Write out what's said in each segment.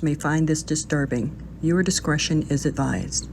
May find this disturbing. Viewer discretion is advised.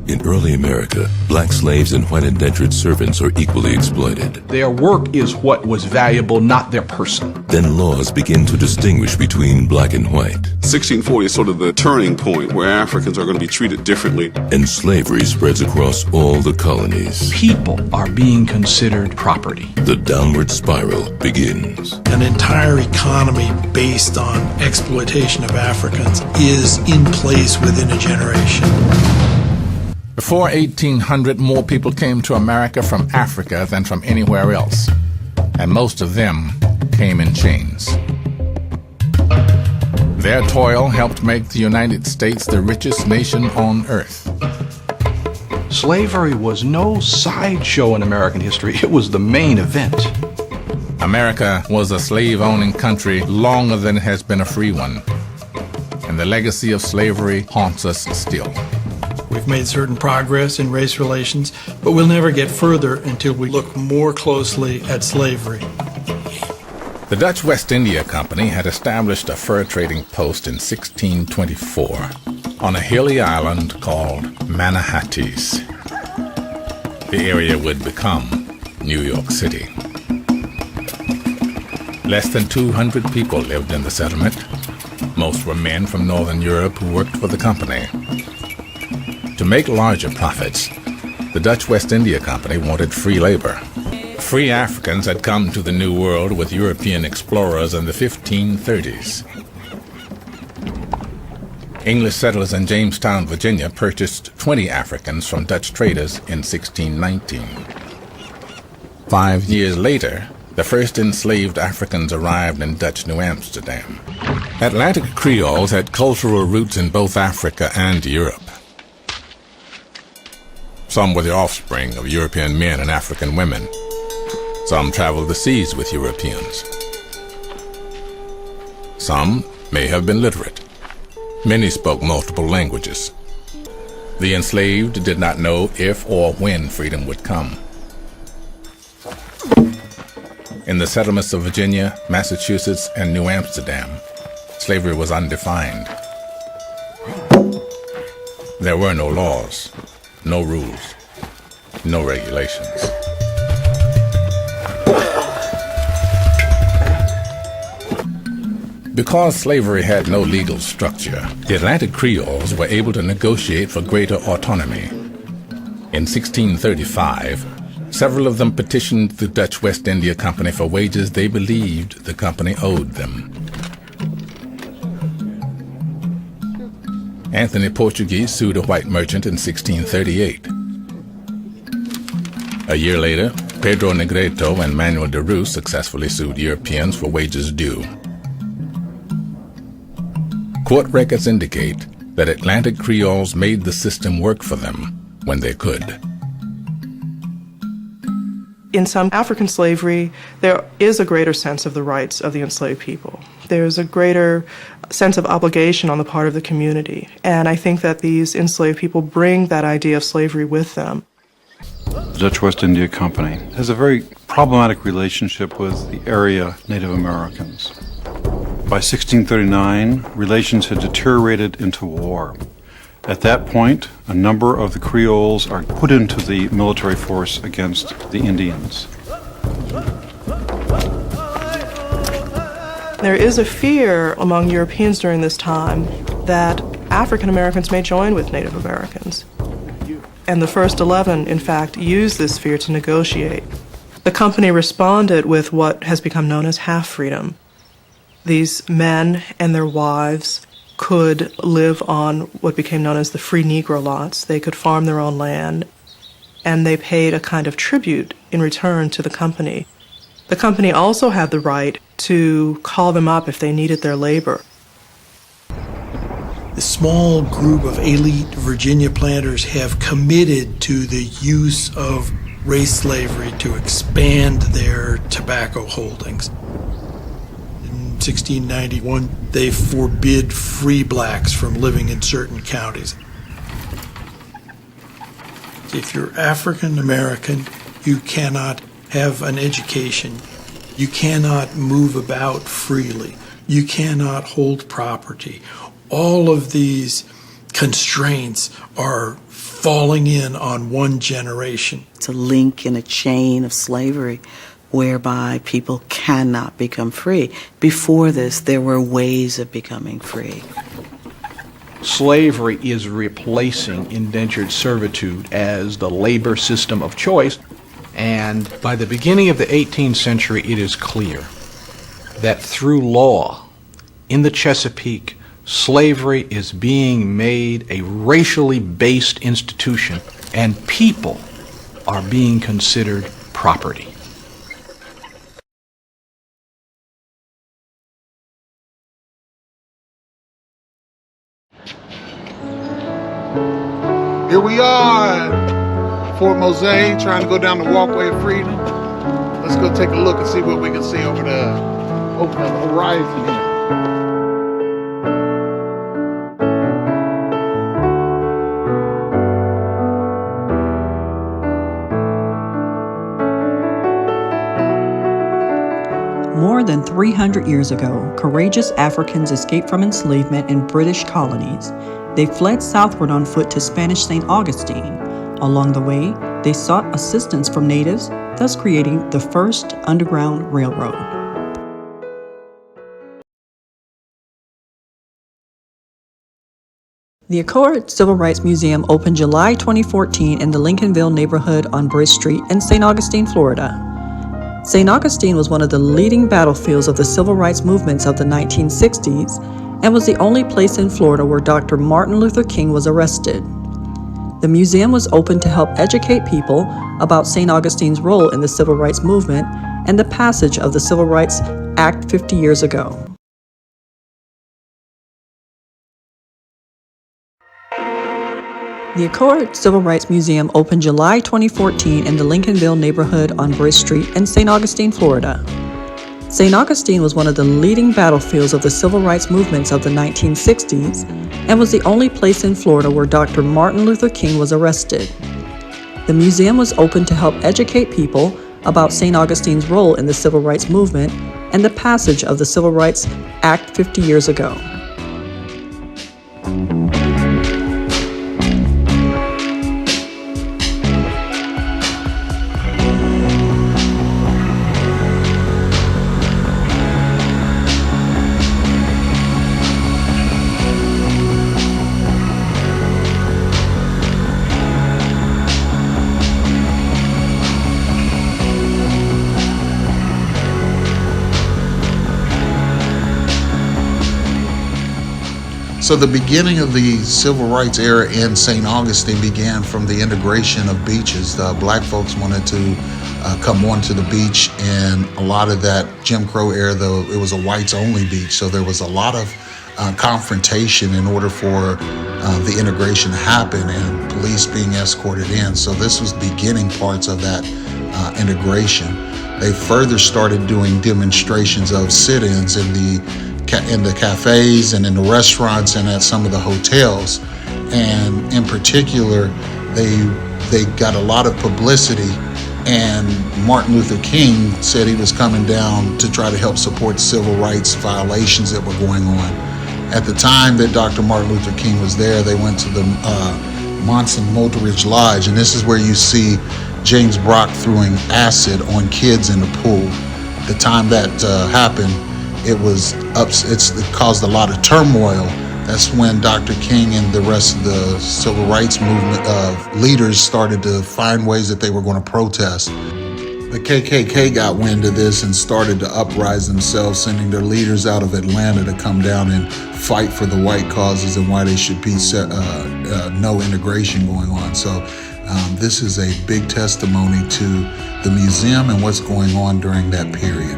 In early America, black slaves and white indentured servants are equally exploited. Their work is what was valuable, not their person. Then laws begin to distinguish between black and white. 1640 is sort of the turning point where Africans are going to be treated differently. And slavery spreads across all the colonies. People are being considered property. The downward spiral begins. An entire economy based on exploitation of Africans is in place within a generation. Before 1800, more people came to America from Africa than from anywhere else, and most of them came in chains. Their toil helped make the United States the richest nation on earth. Slavery was no sideshow in American history. It was the main event. America was a slave-owning country longer than it has been a free one, and the legacy of slavery haunts us still. We've made certain progress in race relations, but we'll never get further until we look more closely at slavery. The Dutch West India Company had established a fur trading post in 1624 on a hilly island called Manhattan. The area would become New York City. Less than 200 people lived in the settlement. Most were men from Northern Europe who worked for the company. To make larger profits, the Dutch West India Company wanted free labor. Free Africans had come to the New World with European explorers in the 1530s. English settlers in Jamestown, Virginia purchased 20 Africans from Dutch traders in 1619. 5 years later, the first enslaved Africans arrived in Dutch New Amsterdam. Atlantic Creoles had cultural roots in both Africa and Europe. Some were the offspring of European men and African women. Some traveled the seas with Europeans. Some may have been literate. Many spoke multiple languages. The enslaved did not know if or when freedom would come. In the settlements of Virginia, Massachusetts, and New Amsterdam, slavery was undefined. There were no laws, no rules, no regulations. Because slavery had no legal structure, the Atlantic Creoles were able to negotiate for greater autonomy. In 1635, several of them petitioned the Dutch West India Company for wages they believed the company owed them. Anthony Portuguese sued a white merchant in 1638. A year later, Pedro Negreto and Manuel de Rus successfully sued Europeans for wages due. Court records indicate that Atlantic Creoles made the system work for them when they could. In some African slavery, there is a greater sense of the rights of the enslaved people. There's a greater sense of obligation on the part of the community. And I think that these enslaved people bring that idea of slavery with them. The Dutch West India Company has a very problematic relationship with the area Native Americans. By 1639, relations had deteriorated into war. At that point, a number of the Creoles are put into the military force against the Indians. There is a fear among Europeans during this time that African Americans may join with Native Americans. And the first 11, in fact, used this fear to negotiate. The company responded with what has become known as half-freedom. These men and their wives could live on what became known as the free Negro lots. They could farm their own land, and they paid a kind of tribute in return to the company. The company also had the right to call them up if they needed their labor. The small group of elite Virginia planters have committed to the use of race slavery to expand their tobacco holdings. In 1691, they forbid free blacks from living in certain counties. If you're African American You cannot have an education. You cannot move about freely. You cannot hold property. All of these constraints are falling in on one generation. It's a link in a chain of slavery whereby people cannot become free. Before this, there were ways of becoming free. Slavery is replacing indentured servitude as the labor system of choice. And by the beginning of the 18th century, it is clear that through law in the Chesapeake, slavery is being made a racially based institution, and people are being considered property. Here we are, Fort Mose, trying to go down the walkway of freedom. Let's go take a look and see what we can see over the horizon here. More than 300 years ago, courageous Africans escaped from enslavement in British colonies. They fled southward on foot to Spanish St. Augustine. Along the way, they sought assistance from natives, thus creating the first underground railroad. The Accord Civil Rights Museum opened July 2014 in the Lincolnville neighborhood on Bridge Street in St. Augustine, Florida. St. Augustine was one of the leading battlefields of the civil rights movements of the 1960s and was the only place in Florida where Dr. Martin Luther King was arrested. The museum was open to help educate people about St. Augustine's role in the civil rights movement and the passage of the Civil Rights Act 50 years ago. The Accord Civil Rights Museum opened July 2014 in the Lincolnville neighborhood on Bridge Street in St. Augustine, Florida. St. Augustine was one of the leading battlefields of the civil rights movements of the 1960s and was the only place in Florida where Dr. Martin Luther King was arrested. The museum was open to help educate people about St. Augustine's role in the civil rights movement and the passage of the Civil Rights Act 50 years ago. So the beginning of the civil rights era in St. Augustine began from the integration of beaches. Black folks wanted to come onto the beach, and a lot of that Jim Crow era, though, it was a whites-only beach, so there was a lot of confrontation in order for the integration to happen and police being escorted in. So this was beginning parts of that integration. They further started doing demonstrations of sit-ins in the cafes and in the restaurants and at some of the hotels, and in particular they got a lot of publicity, and Martin Luther King said he was coming down to try to help support civil rights violations that were going on. At the time that Dr. Martin Luther King was there, they went to the Monson Moultrie Lodge, and this is where you see James Brock throwing acid on kids in the pool. The time that happened, it caused a lot of turmoil. That's when Dr. King and the rest of the civil rights movement leaders started to find ways that they were going to protest. The KKK got wind of this and started to uprise themselves, sending their leaders out of Atlanta to come down and fight for the white causes and why they should be no integration going on. So this is a big testimony to the museum and what's going on during that period.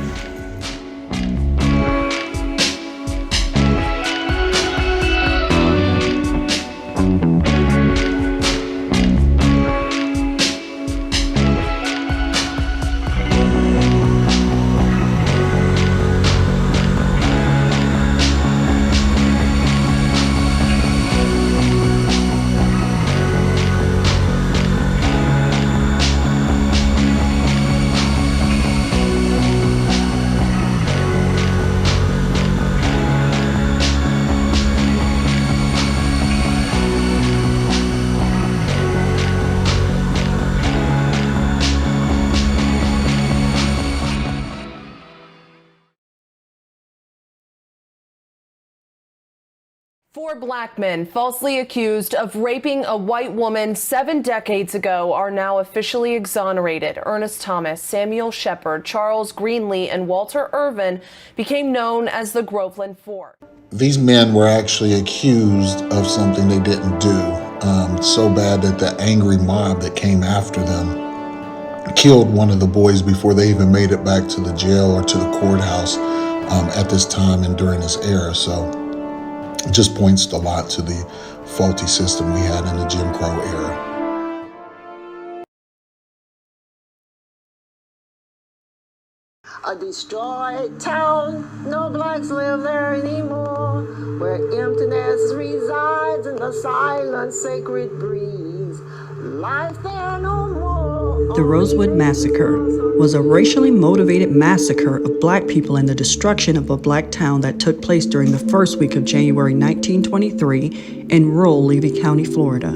Four black men falsely accused of raping a white woman 7 decades ago are now officially exonerated. Ernest Thomas, Samuel Shepard, Charles Greenlee, and Walter Irvin became known as the Groveland Four. These men were actually accused of something they didn't do, so bad that the angry mob that came after them killed one of the boys before they even made it back to the jail or to the courthouse at this time and during this era. So it just points a lot to the faulty system we had in the Jim Crow era. A destroyed town, no blacks live there anymore, where emptiness resides in the silent sacred breeze. Life there no more. The Rosewood Massacre was a racially motivated massacre of black people and the destruction of a black town that took place during the first week of January 1923 in rural Levy County, Florida.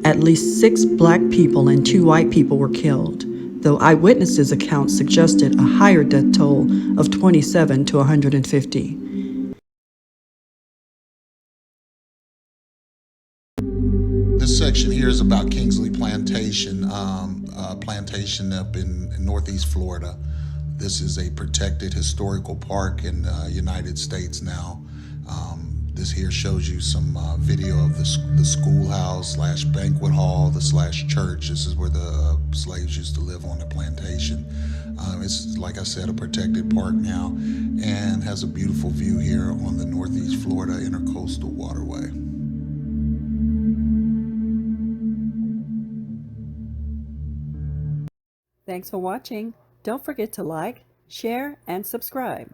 At least 6 black people and 2 white people were killed, though eyewitnesses' accounts suggested a higher death toll of 27 to 150. This section here is about Kingsley Plantation, plantation up in northeast Florida. This is a protected historical park in the United States now. This here shows you some video of the schoolhouse / banquet hall, the / church. This is where the slaves used to live on the plantation. It's, like I said, a protected park now and has a beautiful view here on the northeast Florida intercoastal waterway. Thanks for watching. Don't forget to like, share, and subscribe.